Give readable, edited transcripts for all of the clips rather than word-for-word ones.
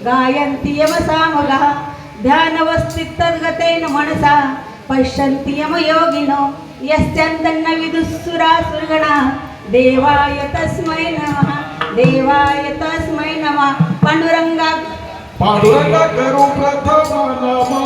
गायन्ति यमसामगाः ध्यानवस्थितद्गतेन मनसा पश्यन्ति यमयोगिनो यस्यान्तन्न विदुःसुरासुरगणाः देवाय तस्मै नमः देवाय तस्मै नमः पांडुरंगा करू प्रथम नमः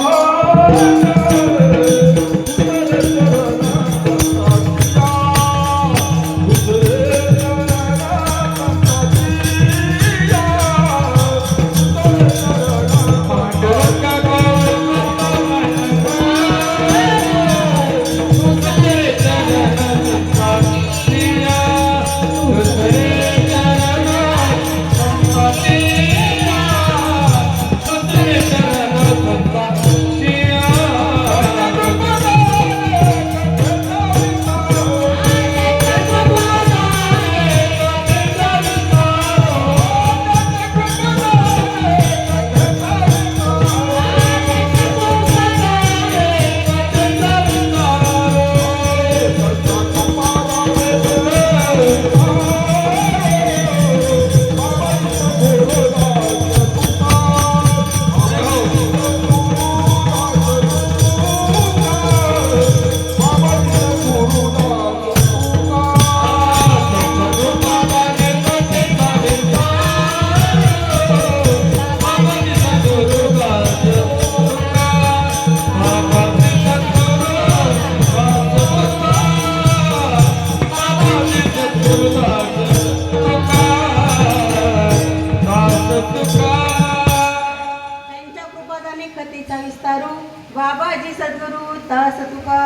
बाबाजी सद्गुरु दास तुका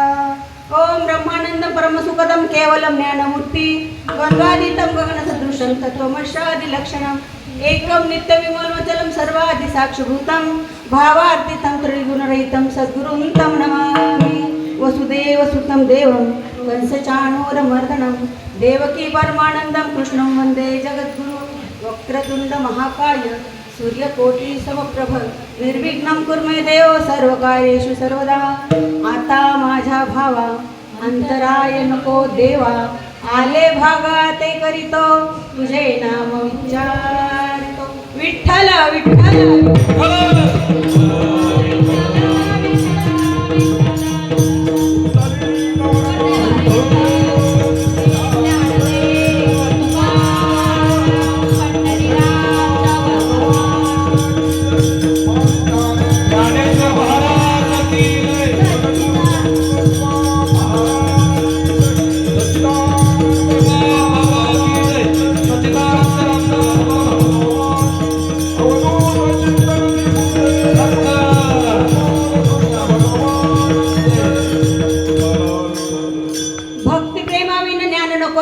ओम ब्रह्मानंदम परमसुखदम केवलम ज्ञानमूर्ति द्वंद्वातीतं गगनसदृशं तत्त्वमस्यादिलक्षणम् एकं नित्यविमलमचलं सर्वादि साक्षिभूतं भावार्थितं त्रिगुणरहितं सद्गुरुं तं नमामि वसुदेवसुतं देवं कंसचाणूरमर्दनं देवकी परमानन्दं कृष्णं वन्दे जगद्गुरु वक्रतुंड महाकाय सूर्यकोटी समप्रभ निर्विघ्नं कुर्मे देव सर्वकार्येषु सर्वदा आता माझ्या भावा अंतराय नको देवा आले भागा ते करीतो तुझे नाम विचारतो विठ्ठल विठ्ठल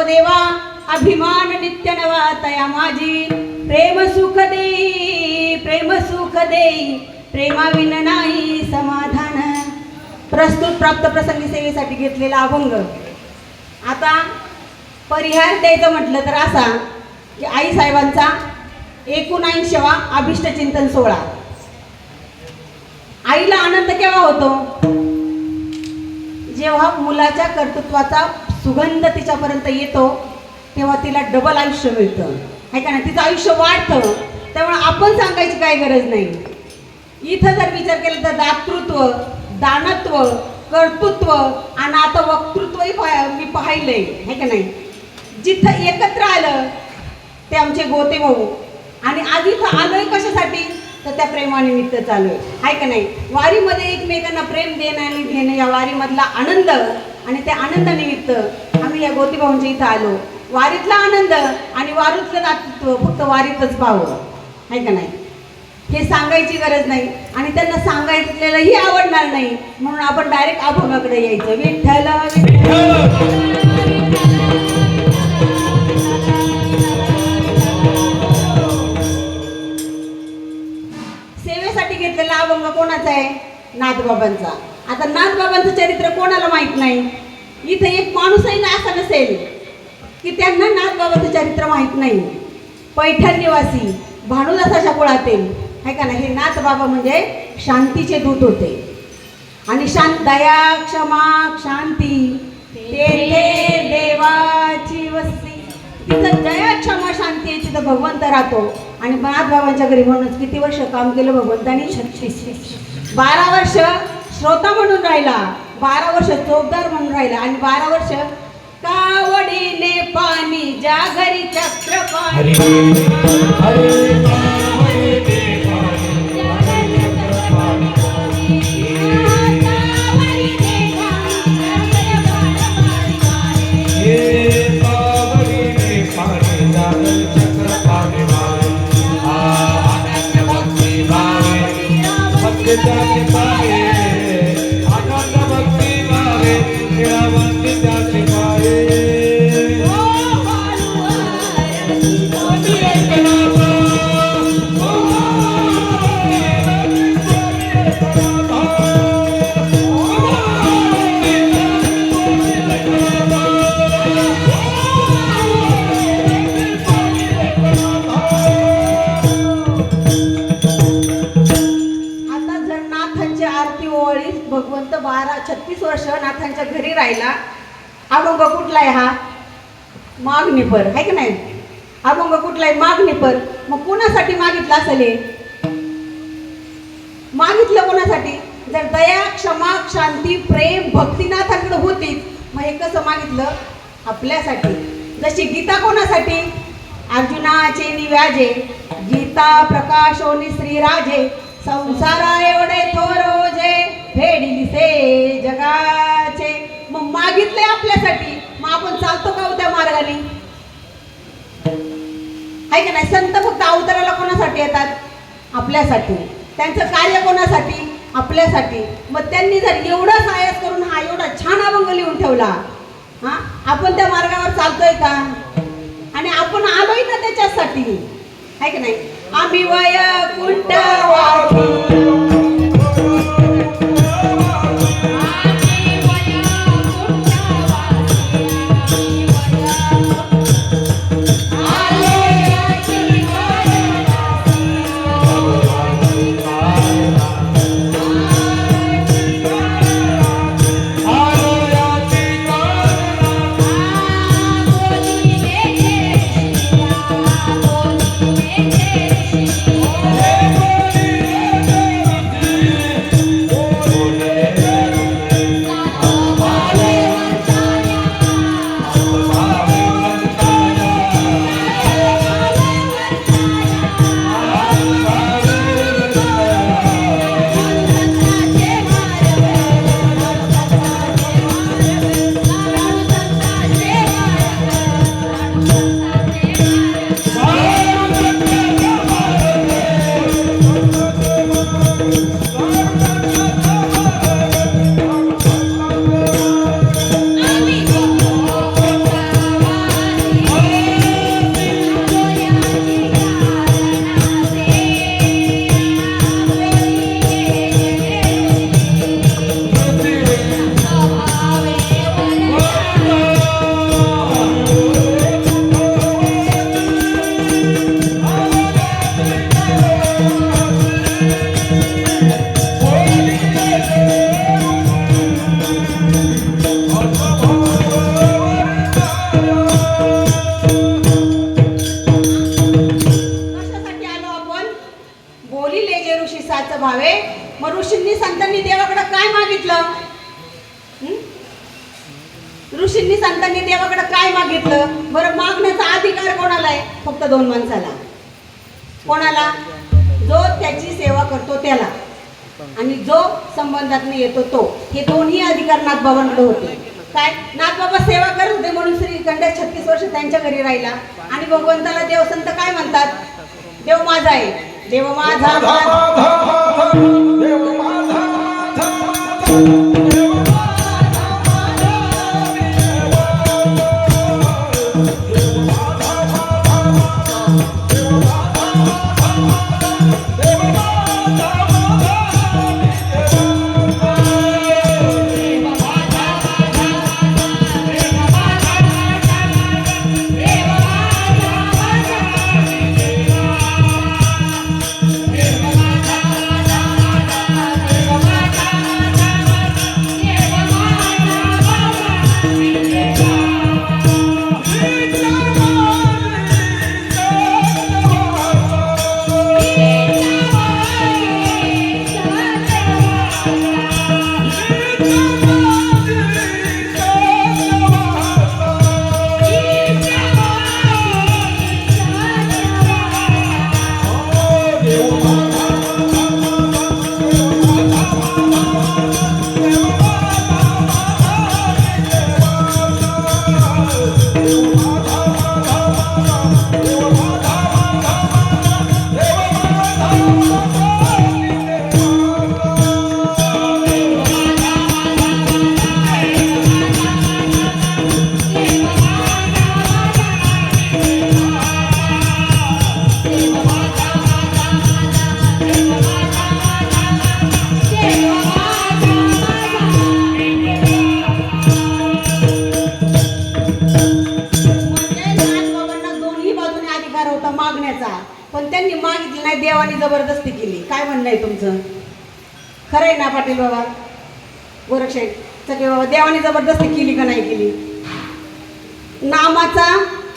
देवा अभिमान नित्य नवा तया माझी प्रेम सुख देई प्रेमाविन नाही समाधान प्रस्तुत प्राप्त प्रसंगी सेवेसाठी घेतलेला अभंग आता परिहार द्यायचं म्हटलं तर असा की आई साहेबांचा 79वा अभिष्ट चिंतन सोहळा आईला आनंद केव्हा होतो जेव्हा मुलाच्या कर्तृत्वाचा सुगंध तिच्यापर्यंत येतो तेव्हा तिला डबल आयुष्य मिळतं आहे का नाही तिचं आयुष्य वाढतं त्यामुळे आपण सांगायची काही गरज नाही इथं जर विचार केला तर दातृत्व दानत्व कर्तृत्व आणि आता वक्तृत्वही मी पाहिलंय आहे का नाही जिथं एकत्र आलं ते आमचे गोते भाऊ आणि आज इथं आलोय कशासाठी तर त्या प्रेमानिमित्त चालू आहे का नाही वारीमध्ये एकमेकांना प्रेम देणं आणि घेणं या वारीमधला आनंद आणि त्या आनंदानिमित्त आम्ही या गोतीभाऊंच्या इथं आलो वारीतला आनंद आणि वारीतलं दातृत्व फक्त वारीतच पाहावं आहे का नाही हे सांगायची गरज नाही आणि त्यांना सांगायलेलंही आवडणार नाही म्हणून आपण डायरेक्ट अभंगाकडे यायचं विठ्ठल सेवेसाठी घेतलेला अभंग कोणाचा आहे नाथबाबांचा आता नाथबाबांचं चरित्र कोणाला माहित नाही इथे एक माणूसही ना असा नसेल की त्यांना नाथबाबांचं चरित्र माहित नाही पैठण निवासी भानुदासाच्या कुळातील आहे का नाही हे नाथबाबा म्हणजे शांतीचे दूत होते आणि दया क्षमा शांती तेथे देवाची वस्ती तिथं दया क्षमा शांती आहे तिथं भगवंत राहतो आणि नाथबाबांच्या घरी म्हणून किती वर्ष काम केलं भगवंतानी? 12 वर्ष श्रोता म्हणून राहिला, 12 वर्ष चोपदार म्हणून राहिला आणि 12 वर्ष कावडीने पाणी ज्या घरी चक्रपाणी. भगवंत 36 वर्ष नाथांच्या घरी राहिला. अभंग कुठला आहे हा? मागणीपर आहे की नाही? अभंग कुठला आहे? मागणीपर. मग कोणासाठी मागितलं असेल हे? मागितलं कोणासाठी? जर दया, क्षमा, शांती, प्रेम, भक्ती नाथांकडे होतीच, मग हे कसं मागितलं? आपल्यासाठी. जशी गीता कोणासाठी? अर्जुनाचे निव्याजे, गीता प्रकाशोनी श्रीराजे, संसारा एवढे थोरोजे, फेडिली से जगाचे. मग मागितले आपल्यासाठी, मग आपण चालतो का त्या मार्गाने? आहे का नाही? संत फक्त अवताराला कोणासाठी येतात? आपल्यासाठी. त्यांचं कार्य कोणासाठी? आपल्यासाठी. मग त्यांनी जर एवढा सायास करून हा एवढा छान अभंग लिहून ठेवला, हा आपण त्या मार्गावर चालतोय का? आणि आपण आलोय ना त्याच्यासाठी, आहे का नाही? आम्ही वैकुंठ भावे. मग ऋषींनी संतांनी देवाकडे काय मागितलं? ऋषींनी संतांनी देवाकडे काय मागितलं? बरं, मागण्याचा अधिकार कोणाला आहे? फक्त 2 माणसाला. कोणाला? जो त्याची सेवा करतो त्याला आणि जो संबंधात येतो तो. हे दोन्ही अधिकार नाथबाबांकडे होते. काय? नाथबाबा सेवा करत होते म्हणून श्रीखंड 36 वर्ष त्यांच्या घरी राहिला. आणि भगवंताला देवसंत काय म्हणतात? देव माझा आहे, देव माझा, देव माझा. म्हणणं आहे तुमचं? खरं आहे ना पाटील बाबा, गोरक्षाही सगळे बाबा, देवाने जबरदस्ती केली का नाही केली? नामाचा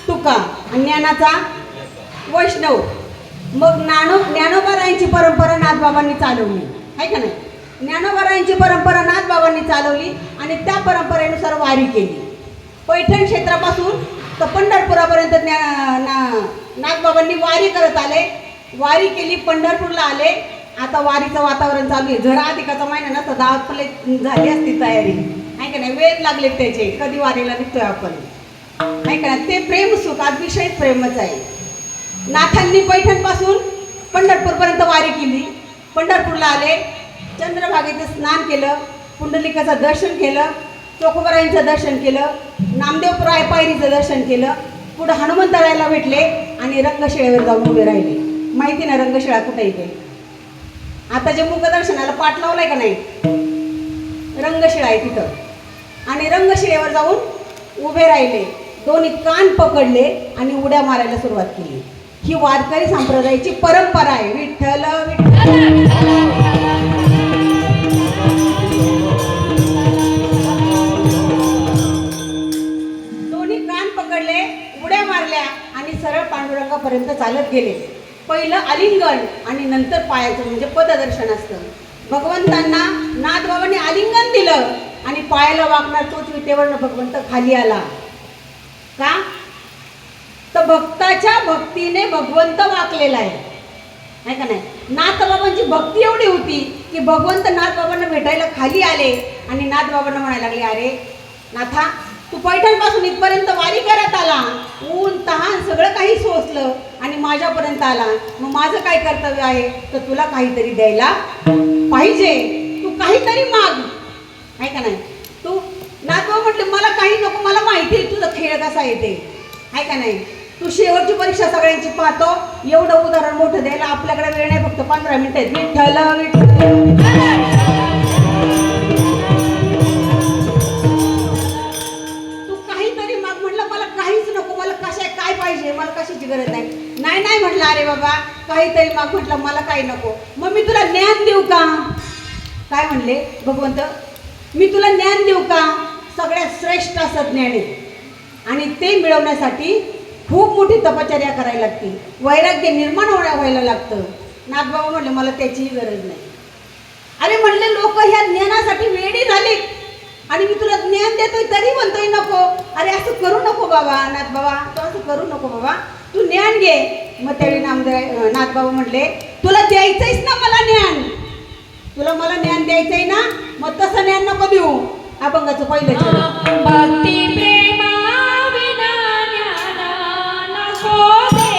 तुका आणि ज्ञानाचा वैष्णव. मग ज्ञानोबारायांची परंपरा नाथबाबांनी चालवली आहे का नाही? ज्ञानोबारायांची परंपरा नाथबाबांनी चालवली आणि त्या परंपरेनुसार वारी केली. पैठण क्षेत्रापासून तर पंढरपुरापर्यंत नाथबाबांनी वारी करत आले, वारी केली, पंढरपूरला आले. आता वारीचं वातावरण चालू आहे. जर अधिकाचा महिना नसता तर आपले झाली असती तयारी आहे का नाही? वेळ लागले त्याचे, कधी वारीला निघतोय आपण आहे का नाही? ते प्रेम सुख आज विषयच प्रेमच आहे. नाथांनी पैठणपासून पंढरपूरपर्यंत वारी केली, पंढरपूरला आले, चंद्रभागेचं स्नान केलं, पुंडलिकाचं दर्शन केलं, चोखोबरायांचं दर्शन केलं, नामदेवराय पायरीचं दर्शन केलं, पुढं हनुमंतरायाला भेटले आणि रंगशिळेवर जाऊन उभे राहिले. माहिती ना रंगशिळा कुठे येते? आता जे मुखदर्शनाला पाठ लावलाय का नाही, रंगशिळा आहे तिथं. आणि रंगशिळेवर जाऊन उभे राहिले, दोन्ही कान पकडले आणि उड्या मारायला सुरुवात केली. ही वारकरी संप्रदायाची परंपरा आहे. विठ्ठल विठ्ठल. दोन्ही कान पकडले, उड्या मारल्या आणि सरळ पांडुरंगापर्यंत चालत गेले. पहिलं आलिंगन आणि नंतर पायाचं म्हणजे पददर्शन असतं. भगवंतांना नाथबाबांनी आलिंगन दिलं आणि पायाला वाकणार तोच विटेवरनं भगवंत खाली आला. का तर भक्ताच्या भक्तीने भगवंत वाकलेला आहे का नाही? नाथबाबांची भक्ती एवढी होती की भगवंत नाथबाबांना भेटायला खाली आले आणि नाथबाबांना म्हणायला लागले, अरे नाथा, तू पैठणपासून इथपर्यंत वारी करत आला, ऊन तहान सगळं काही सोसलं आणि माझ्यापर्यंत आला, मग माझं काय कर्तव्य आहे? तर तुला काहीतरी द्यायला पाहिजे, तू काहीतरी माग आहे का नाही? तू नाथबाबा म्हटले, मला काही नको, मला माहिती आहे तुझा खेळ कसा येते आहे का नाही? तू शेवटची परीक्षा सगळ्यांची पाहतो, एवढं उदाहरण मोठं द्यायला आपल्याकडे वेळ नाही, फक्त 15 मिनिटं आहेत. विठ्ठल विठ्ठल. तू काहीतरी माग. म्हटलं मला काहीच नको, मला काय पाहिजे, मला कशाची गरज नाही. नाही नाही म्हटलं, अरे बाबा काहीतरी माग. म्हटलं मला काही नको. मग मी तुला ज्ञान देऊ का? काय म्हणले भगवंत? मी तुला ज्ञान देऊ का? सगळ्यात श्रेष्ठ असं ज्ञान आहे आणि ते मिळवण्यासाठी खूप मोठी तपश्चर्या करायला लागते, वैराग्य निर्माण व्हायला लागतं. नाथबाबा म्हणले, मला त्याचीही गरज नाही. अरे म्हणले, लोक ह्या ज्ञानासाठी वेडी झालीत आणि मी तुला ज्ञान देतोय तरी म्हणतोय नको. अरे असं करू नको बाबा, नाथबाबा तू असं करू नको बाबा, तू ज्ञान घे. मग त्यावेळी नाथबाबा म्हणले, तुला द्यायचंयच ना मला ज्ञान, तुला मला ज्ञान द्यायचंय ना, मग तसं ज्ञान नको देऊ. अभंगाचं पहिलं चरण. भक्ती प्रेमा विना ज्ञान नको दे.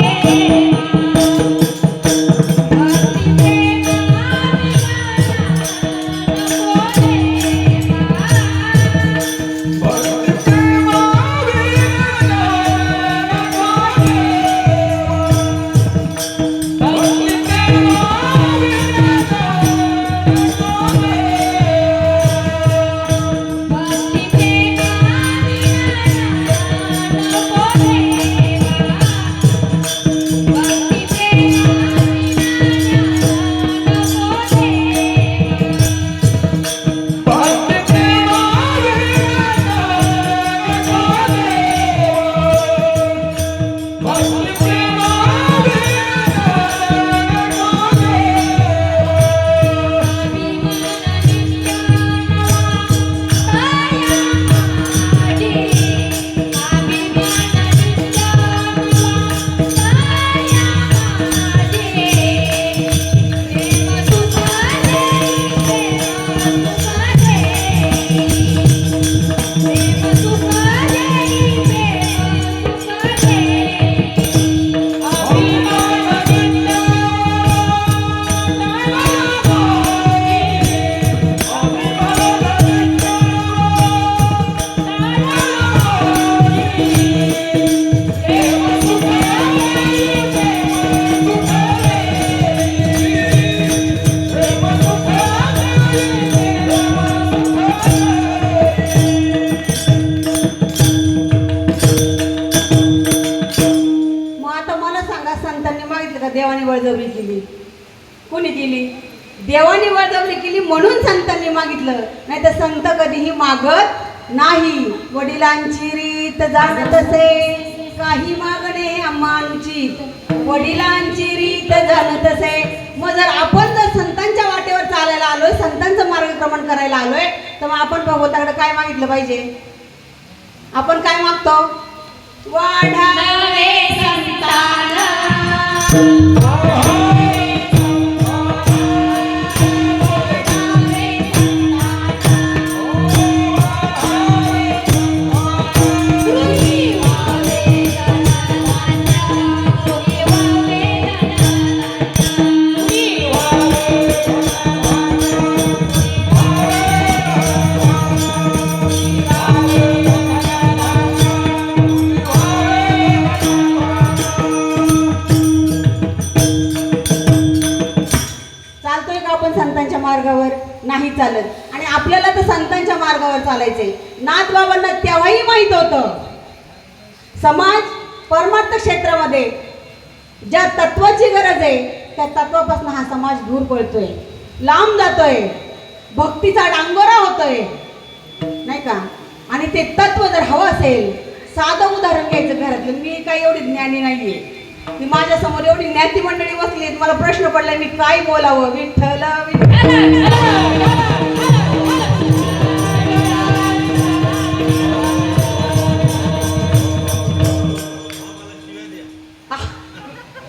देवाने बळजबरी केली? कोणी केली? देवाने बळजबरी केली म्हणून संतांनी मागितलं, नाही तर संत कधीही मागत नाही. वडिलांची रीत जाणत असे काही मागणे अनुचित, वडिलांची रीत जाणत असे. मग जर आपण जर संतांच्या वाटेवर चालायला आलोय, संतांचं मार्गक्रमण करायला आलोय, तर मग आपण भगवंताकडे काय मागितलं पाहिजे? आपण काय मागतो? वाढावे संतान, चालतोय का आपण संतांच्या मार्गावर? नाही चालत. आणि आपल्याला तर संतांच्या मार्गावर चालायचंय. नाथबाबांना तेव्हाही माहित होतं समाज परमार्थ क्षेत्रामध्ये ज्या तत्वाची गरज आहे त्या तत्वापासून हा समाज दूर पळतोय, लांब जातोय, भक्तीचा डांगोरा होतोय, नाही का? आणि ते तत्व जर हवं असेल, साधं उदाहरण घ्यायचं घरातलं. मी काही एवढी ज्ञानी नाहीये, की माझ्या समोर एवढी ज्ञाती मंडळी बसली, मला प्रश्न पडलाय मी काय बोलावं. विठ्ठल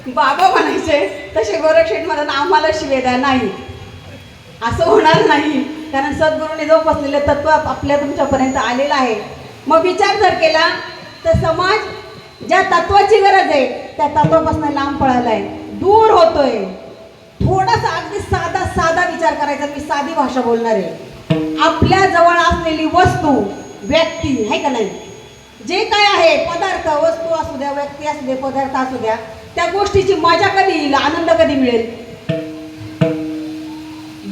बाबा म्हणायचे तसे गोरक्षेठ म्हणून आम्हाला शिवे द्या. नाही, असं होणार नाही, कारण सद्गुरूंनी जोपासलेले तत्व आपल्या तुमच्यापर्यंत आलेलं आहे. मग विचार जर केला तर समाज ज्या तत्वाची गरज आहे त्या तत्वापासून लांब पळालाय, दूर होतोय. थोडासा अगदी साधा साधा विचार करायचा. मी साधी भाषा बोलणार आहे. आपल्या जवळ असलेली वस्तू, व्यक्ती आहे का नाही, जे काय आहे, पदार्थ, वस्तू असू द्या, व्यक्ती असू दे, पदार्थ असू द्या, त्या गोष्टीची मजा कधी येईल, आनंद कधी मिळेल?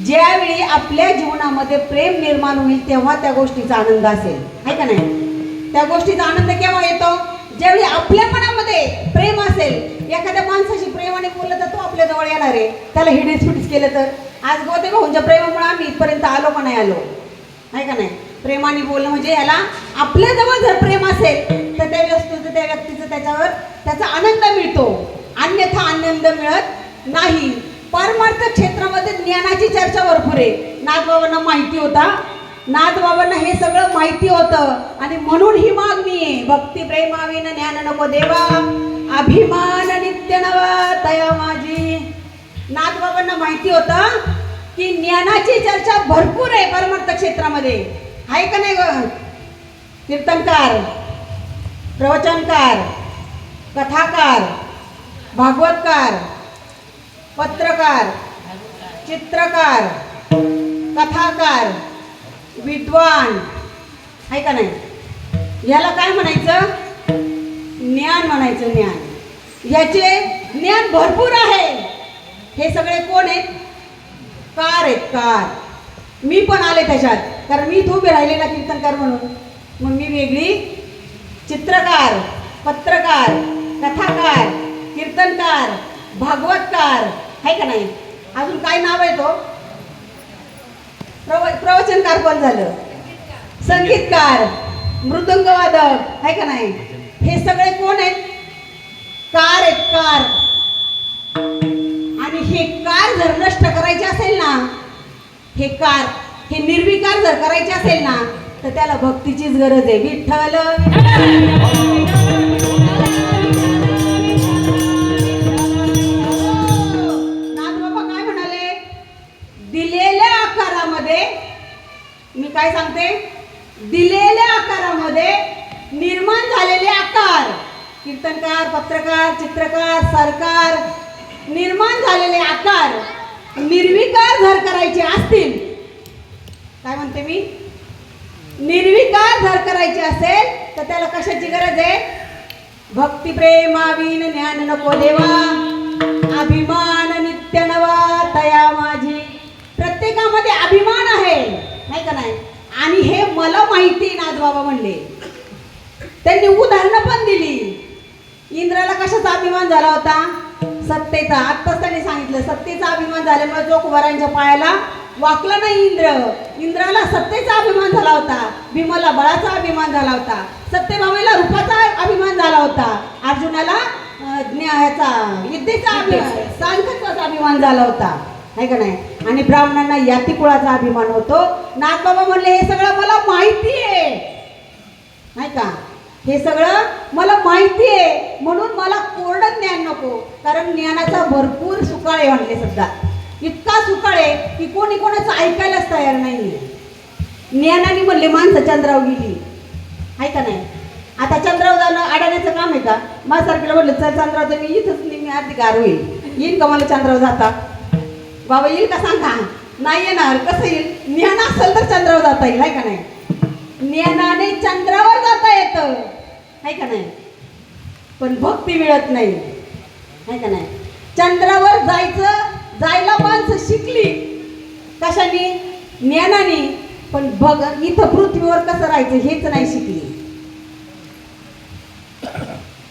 ज्यावेळी आपल्या जीवनामध्ये प्रेम निर्माण होईल तेव्हा त्या गोष्टीचा आनंद असेल, आहे का नाही? त्या गोष्टीचा आनंद केव्हा येतो? ज्यावेळी आपल्या मनामध्ये प्रेम असेल. एखाद्या माणसाशी प्रेमाने बोललं तर तो आपल्या जवळ येणार आहे. त्याला हिडीस फिडीस केलं तर, आज गोते भाऊंच्या प्रेमामुळे आम्ही इथपर्यंत आलो का नाही आलो, आहे का नाही? प्रेमाने बोलणं म्हणजे याला आपल्या जवळ जर प्रेम असेल तर त्या वस्तूचं, त्या व्यक्तीचं त्याच्यावर त्याचा आनंद मिळतो, अन्यथा आनंद मिळत नाही. परमार्थ क्षेत्रामध्ये ज्ञानाची चर्चा भरपूर आहे. नाथबाबांना माहिती होता, नाथबाबांना हे सगळं माहिती होतं आणि म्हणून ही मागणी आहे. भक्ती प्रेमाविन ज्ञान नको देवा, अभिमान नित्य नवा तया माझी. नाथबाबांना माहिती होतं की ज्ञानाची चर्चा भरपूर आहे परमार्थ क्षेत्रामध्ये, आहे का नाही ग? कीर्तनकार, प्रवचनकार, कथाकार, भागवतकार, पत्रकार, चित्रकार, कथाकार, विद्वान, आहे का नाही? याला काय म्हणायचं? ज्ञान म्हणायचं. ज्ञान, याचे ज्ञान भरपूर आहे. हे सगळे कोण आहेत? कार आहेत, कार. मी पण आले त्याच्यात, कारण मी इथं उभे राहिले ना कीर्तनकार म्हणून. मग मी वेगळी चित्रकार, पत्रकार, कथाकार, कीर्तनकार, भागवतकार, आहे का नाही? अजून काय नाव आहे तो? प्रवचनकार पण झालं, संगीतकार, मृदंगवादक, आहे का नाही? हे सगळे कोण आहेत? कार आहेत, कार. आणि हे कार जर नष्ट करायचे असेल ना, हे कार, हे निर्विकार जर करायचे असेल ना, तर त्याला भक्तीचीच गरज आहे. विठ्ठल नाथबाबा काय म्हणाले? दिलेल्या आकारामध्ये, मी काय सांगते, दिलेल्या आकारामध्ये निर्माण झालेले आकार, कीर्तनकार, पत्रकार, चित्रकार, सरकार, निर्माण झालेले आकार निर्विकार जर करायचे असतील, काय म्हणते मी, निर्विकार जर करायचे असेल तर त्याला कशाची गरज आहे? भक्ती प्रेमाविन ज्ञान नको देवा, अभिमान नित्य नवा तया माझी. प्रत्येकामध्ये अभिमान आहे, नाही का नाही? आणि हे मला माहिती, नाथबाबा म्हणले. त्यांनी उदाहरणं पण दिली. इंद्राला कशाचा अभिमान झाला होता? सत्तेचा, आत्ताच त्यांनी सांगितलं सत्तेचा अभिमान झाल्यामुळे जोगवारांच्या पायाला वाकला नाही इंद्राला सत्तेचा अभिमान झाला होता, भीमाला बळाचा अभिमान झाला होता, सत्यभामेला रूपाचा अभिमान झाला होता, अर्जुनाला ह्याचा विद्येचा अभिमान, सांख्यत्वाचा अभिमान झाला होता, आहे का नाही. आणि ब्राह्मणांना याती कुळाचा अभिमान होतो. नागबाबा म्हणले हे सगळं मला माहिती आहे, नाही का, हे सगळं मला माहिती आहे म्हणून मला कोरडं ज्ञान नको, कारण ज्ञानाचा भरपूर सुकाळ आहे म्हणले सध्या, इतका सुकाळ आहे की कोणी कोणाचं ऐकायलाच तयार नाहीये. ज्ञानाने म्हणले माणसं चंद्रावर गेली, आहे का नाही. आता चंद्रावर जाणं अडाण्याचं काम आहे का. माझ्यासारखेला म्हटलं चल चंद्रावर, तर मी इथंच मी अर्धी गार होईल, येईन का मला चंद्रावर जाता, बाबा येईल का सांगा, नाही येणार. कसं येईल, ज्ञान असेल तर चंद्रावर जाता येईल, आहे का नाही. ज्ञानाने चंद्रावर जाता येतं, आहे का नाही, पण भक्ती मिळत नाही, आहे का नाही. चंद्रावर जायला माणसं शिकली कशाने, ज्ञानाने, पण इथं पृथ्वीवर कसं राहायचं हेच नाही शिकली.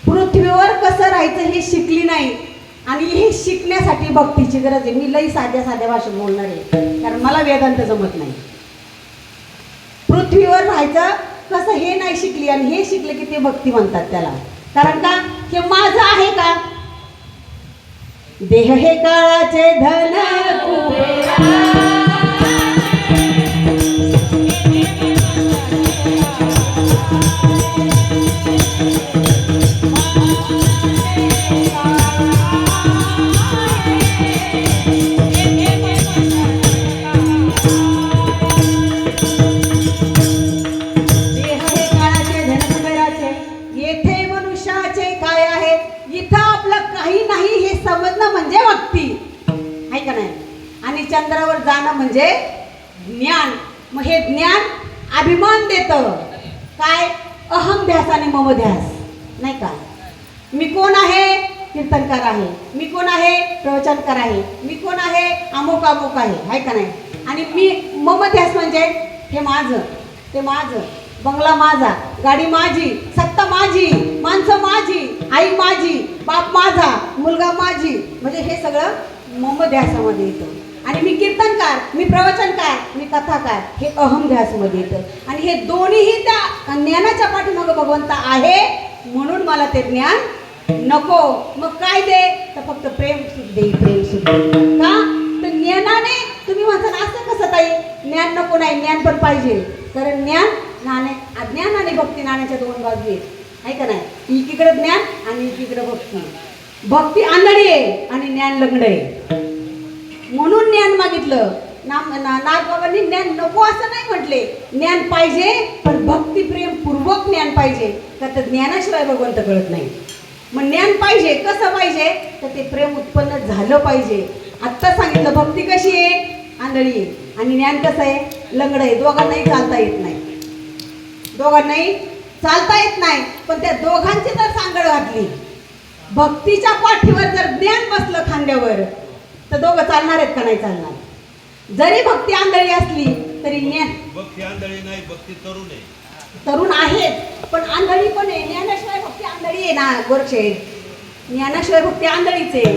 पृथ्वीवर कसं राहायचं हे शिकली नाही, आणि हे शिकण्यासाठी भक्तीची गरज आहे. मी लई साध्या भाषेत बोलणार आहे, कारण मला वेदांत जमत नाही. पृथ्वीवर राहायचं कसं हे नाही शिकली, आणि हे शिकले की ते भक्ती म्हणतात त्याला. कारण का, हे माझं आहे का. देह हे काळाचे धन कुबेरा, म्हणजे भक्ती, आहे का नाही. आणि चंद्रावर जाणं म्हणजे ज्ञान. मग हे ज्ञान अभिमान देतं, काय, अहम ध्यास आणि मम ध्यास, नाही का. मी कोण आहे, कीर्तनकार आहे, मी कोण आहे, प्रवचनकार आहे, मी कोण आहे, अमुक अमुक आहे का नाही. आणि मी मम ध्यास म्हणजे हे माझं, ते माझं, बंगला माझा, गाडी माझी, सत्ता माझी, माणसं माझी, आई माझी, बाप माझा, मुलगा माझी, म्हणजे हे सगळं मम ध्यासामध्ये येतं. आणि मी कीर्तनकार, मी प्रवचनकार, मी कथाकार, हे अहम ध्यासमध्ये येतं. आणि हे दोन्हीही त्या ज्ञानाच्या पाठीमागं भगवंत आहे, म्हणून मला ते ज्ञान नको. मग काय दे, तर फक्त प्रेम सुख दे, प्रेम सुख दे. का, तर ज्ञानाने तुम्ही म्हणता असं कसं ताई, ज्ञान नको, नाही ज्ञान पण पाहिजे. कारण अज्ञान आणि भक्ती नाण्याच्या दोन बाजू आहेत, आहे का नाही. एकीकडे ज्ञान आणि एकीकडे भक्ती. भक्ती आंधळी आहे आणि ज्ञान लंगड आहे, म्हणून ज्ञान मागितलं. नागबाबांनी ज्ञान नको असं नाही म्हटले, ज्ञान पाहिजे पण भक्ती प्रेम पूर्वक ज्ञान पाहिजे, का तर ज्ञानाशिवाय भगवंत कळत नाही. मग ज्ञान पाहिजे, कसं पाहिजे, तर ते प्रेम उत्पन्न झालं पाहिजे. आत्ता सांगितलं भक्ती कशी आहे, आंधळी आहे, आणि ज्ञान कसं आहे, लंगड आहे. दोघांनाही चालता येत नाही, दोघांनाही चालता येत नाही. पण त्या दोघांची जर सांगड घातली, भक्तीच्या पाठीवर जर ज्ञान बसलं खांद्यावर, तर दोघं चालणार आहेत का नाही चालणार. जरी भक्ती आंधळी असली तरी ज्ञान, भक्ती आंधळी नाही, भक्ती तरुण आहे. तरुण आहेत पण आंधळी पण आहे. ज्ञानाशिवाय भक्ती आंधळी आहे ना गोरक्षे, ज्ञानाशिवाय भक्ती आंधळीच आहे.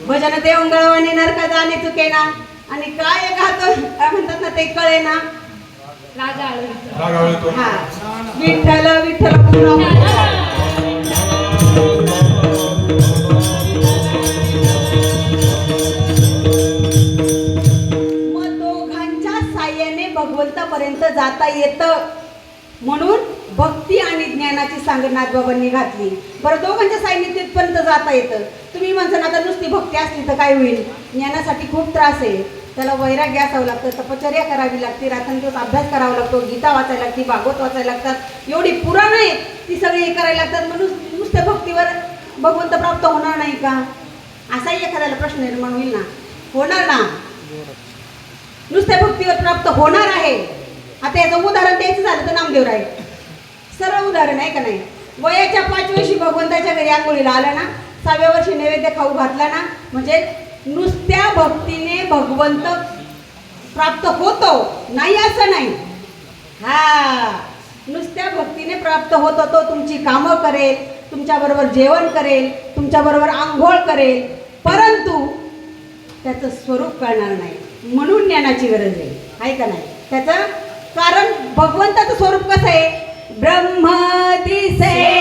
भजन ते अंगळवाणी नरका जाणे चुके ना, आणि काय घातो काय म्हणतात ना ते कळे ना, रागावळतो. हा, विठ्ठल विठ्ठल म्हणून भगवंतापर्यंत जाता येतं. म्हणून भक्ती आणि ज्ञानाची सांगड नागबाबांनी घातली. बरं, दोघांच्या सान्निध्यापर्यंत जाता येतं. तुम्ही म्हणता ना आता नुसती भक्ती असली तर काय होईल, ज्ञानासाठी खूप त्रास आहे. त्याला वैराग्य असावं लागतं, तपश्चर्या करावी लागते, रात्रंदिवस अभ्यास करावा लागतो, गीता वाचायला लागते, भागवत वाचायला लागतात, एवढी पुराण आहे ती सगळी हे करायला लागतात. म्हणून नुसत्या भक्तीवर भगवंत प्राप्त होणार नाही का, असाही एखाद्याला प्रश्न निर्माण होईल ना. होणार ना, नुसत्या भक्तीवर प्राप्त होणार आहे. आता याचं उदाहरण द्यायचं झालं तर नामदेव राय, सरळ उदाहरण आहे का नाही. वयाच्या 5 वर्षी भगवंताच्या घरी आंघोळीला आला ना, 6व्या वर्षी नैवेद्य खाऊ घातला ना, म्हणजे नुसत्या भक्तीने भगवंत प्राप्त होतो, नाही असं नाही. हा, नुसत्या भक्तीने प्राप्त होतो, तो तुमची कामं करेल, तुमच्याबरोबर जेवण करेल, तुमच्याबरोबर आंघोळ करेल, परंतु त्याचं स्वरूप कळणार नाही. म्हणून ज्ञानाची गरज आहे का नाही? त्याचं कारण भगवंताचं स्वरूप कसं आहे? ब्रह्म दिसे